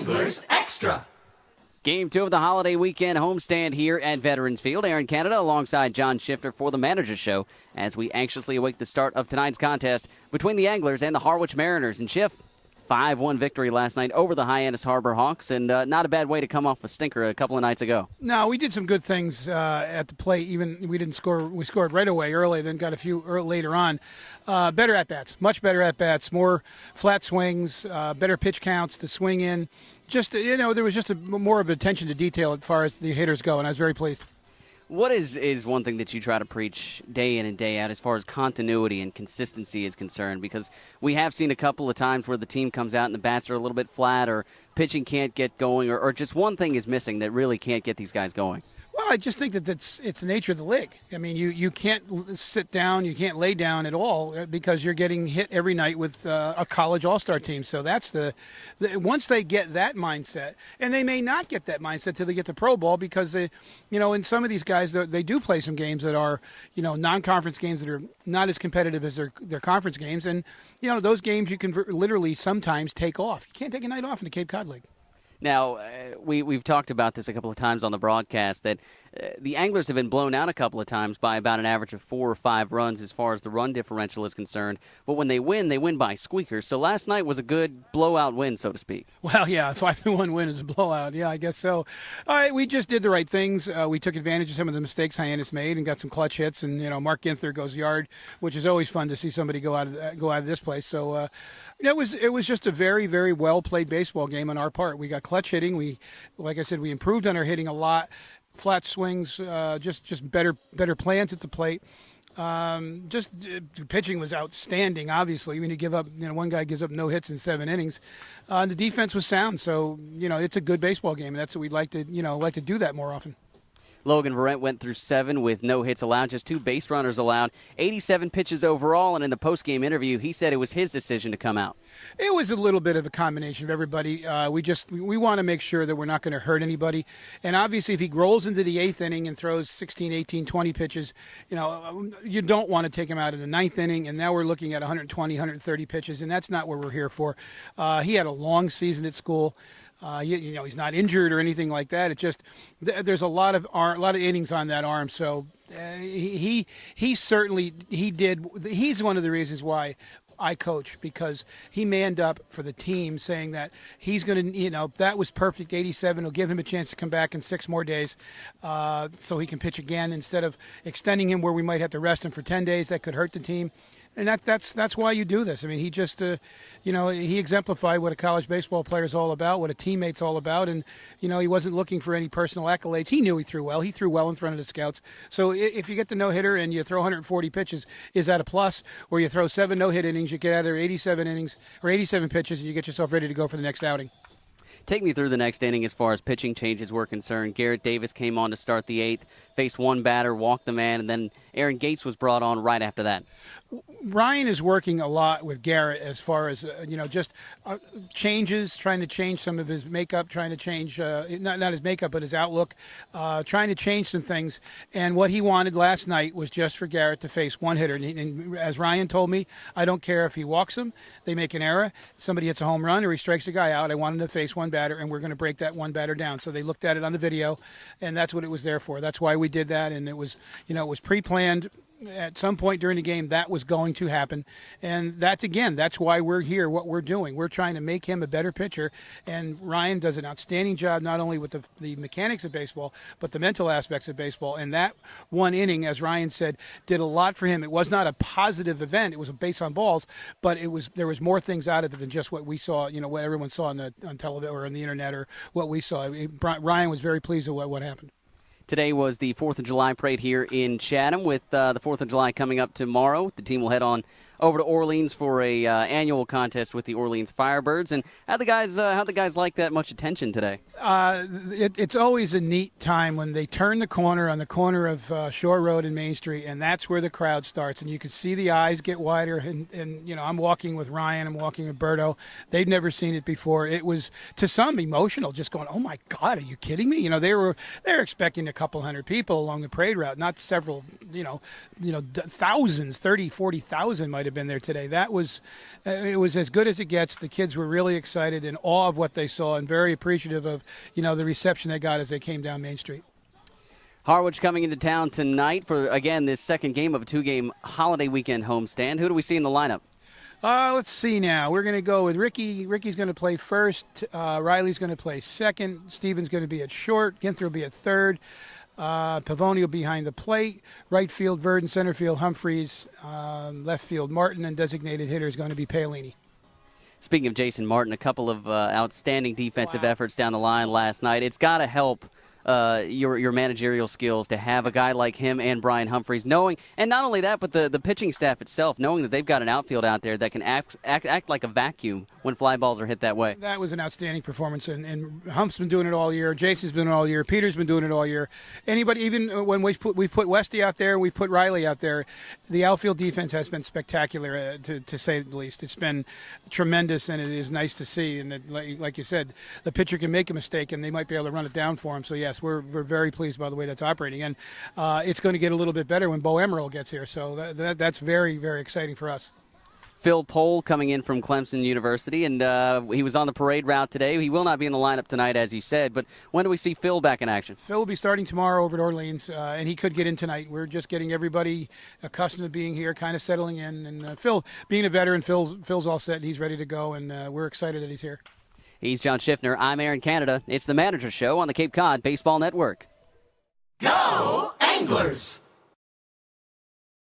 Anglers Extra. Game 2 of the holiday weekend homestand here at Veterans Field. Aaron Canada alongside John Schiffner for the Manager's Show as we anxiously await the start of tonight's contest between the Anglers and the Harwich Mariners. And Schiff, 5-1 victory last night over the Hyannis Harbor Hawks, and not a bad way to come off a stinker a couple of nights ago. No, we did some good things at the plate. Even we didn't score. We scored right away early, then got a few later on. Better at-bats, much better at-bats, more flat swings, better pitch counts to swing in. Just, there was just more of attention to detail as far as the hitters go, and I was very pleased. What is one thing that you try to preach day in and day out as far as continuity and consistency is concerned? Because we have seen a couple of times where the team comes out and the bats are a little bit flat or pitching can't get going or just one thing is missing that really can't get these guys going. Well, I just think that it's the nature of the league. I mean, you can't sit down, you can't lay down at all because you're getting hit every night with a college all-star team. So that's once they get that mindset, and they may not get that mindset till they get to pro ball because they, in some of these guys they do play some games that are, non-conference games that are not as competitive as their conference games, and those games you can literally sometimes take off. You can't take a night off in the Cape Cod League. Now, we've talked about this a couple of times on the broadcast that the Anglers have been blown out a couple of times by about an average of 4 or 5 runs as far as the run differential is concerned. But when they win by squeakers. So last night was a good blowout win, so to speak. Well, yeah, a 5-1 win is a blowout. Yeah, I guess so. We just did the right things. We took advantage of some of the mistakes Hyannis made and got some clutch hits. And, Mark Ginther goes yard, which is always fun to see somebody go out of this place. So, it was just a very, very well-played baseball game on our part. We got clutch hitting. Like I said, we improved on our hitting a lot. Flat swings, just better plans at the plate. Pitching was outstanding. Obviously, when you give up, one guy gives up no hits in 7 innings. The defense was sound, so it's a good baseball game, and that's what we'd like to do that more often. Logan Verrett went through 7 with no hits allowed, just 2 base runners allowed, 87 pitches overall, and in the post-game interview, he said it was his decision to come out. It was a little bit of a combination of everybody. We want to make sure that we're not going to hurt anybody. And obviously, if he rolls into the 8th inning and throws 16, 18, 20 pitches, you don't want to take him out in the 9th inning. And now we're looking at 120, 130 pitches, and that's not what we're here for. He had a long season at school. He's not injured or anything like that. It just there's a lot of innings on that arm. So he certainly did. He's one of the reasons why I coach, because he manned up for the team, saying that he's going to, that was perfect. 87 will give him a chance to come back in 6 more days, so he can pitch again instead of extending him where we might have to rest him for 10 days. That could hurt the team. And that's why you do this. I mean, he just, he exemplified what a college baseball player is all about, what a teammate's all about. And, he wasn't looking for any personal accolades. He knew he threw well. He threw well in front of the scouts. So if you get the no-hitter and you throw 140 pitches, is that a plus? Or you throw 7 no-hit innings, you get out there 87 innings or 87 pitches, and you get yourself ready to go for the next outing. Take me through the next inning as far as pitching changes were concerned. Garrett Davis came on to start the 8th, faced one batter, walked the man, and then Aaron Gates was brought on right after that. Ryan is working a lot with Garrett as far as, changes, trying to change some of his makeup, trying to change, not his makeup, but his outlook, trying to change some things. And what he wanted last night was just for Garrett to face one hitter. And as Ryan told me, I don't care if he walks him, they make an error, somebody hits a home run, or he strikes a guy out. I want him to face one batter, and we're going to break that one batter down. So they looked at it on the video, and that's what it was there for. That's why we did that, and it was pre-planned. At some point during the game, that was going to happen. And that's why we're here, what we're doing. We're trying to make him a better pitcher. And Ryan does an outstanding job, not only with the mechanics of baseball, but the mental aspects of baseball. And that one inning, as Ryan said, did a lot for him. It was not a positive event. It was a base on balls, but there was more things out of it than just what we saw, what everyone saw on television or on the internet or what we saw. Ryan was very pleased with what happened. Today was the 4th of July parade here in Chatham. With the 4th of July coming up tomorrow, the team will head on over to Orleans for a annual contest with the Orleans Firebirds. And how'd the guys like that much attention today? It's always a neat time when they turn the corner on the corner of Shore Road and Main Street, and that's where the crowd starts. And you can see the eyes get wider. And I'm walking with Ryan, I'm walking with Berto. They've never seen it before. It was, to some, emotional, just going, oh, my God, are you kidding me? They're expecting a couple hundred people along the parade route, not several, thousands, 30, 40,000 might have been there today. That was, it was as good as it gets. The kids were really excited, in awe of what they saw, and very appreciative of, the reception they got as they came down Main Street. Harwich coming into town tonight for, again, this second game of a 2-game holiday weekend homestand. Who do we see in the lineup? Let's see now. We're going to go with Ricky. Ricky's going to play first. Riley's going to play second. Steven's going to be at short. Ginther will be at third. Pavoni will be behind the plate. Right field, Verdon. Center field, Humphreys. Left field, Martin. And designated hitter is going to be Paolini. Speaking of Jason Martin, a couple of outstanding defensive efforts down the line last night. It's got to help your managerial skills to have a guy like him and Brian Humphreys knowing, and not only that, but the pitching staff itself knowing that they've got an outfield out there that can act like a vacuum when fly balls are hit that way. That was an outstanding performance, and Hump's been doing it all year. Jason's been doing it all year. Peter's been doing it all year. Anybody, even when we've put Westy out there, we've put Riley out there, the outfield defense has been spectacular, to say the least. It's been tremendous, and it is nice to see. And like you said, the pitcher can make a mistake, and they might be able to run it down for him. So yes, we're very pleased by the way that's operating, and it's going to get a little bit better when Bo Emerald gets here. So that's very, very exciting for us. Phil Pohl coming in from Clemson University, and he was on the parade route today. He will not be in the lineup tonight, as you said, but when do we see Phil back in action? Phil will be starting tomorrow over at Orleans, and he could get in tonight. We're just getting everybody accustomed to being here, kind of settling in. And Phil, being a veteran, Phil's all set, and he's ready to go, and we're excited that he's here. He's John Schiffner. I'm Aaron Canada. It's the Manager Show on the Cape Cod Baseball Network. Go Anglers!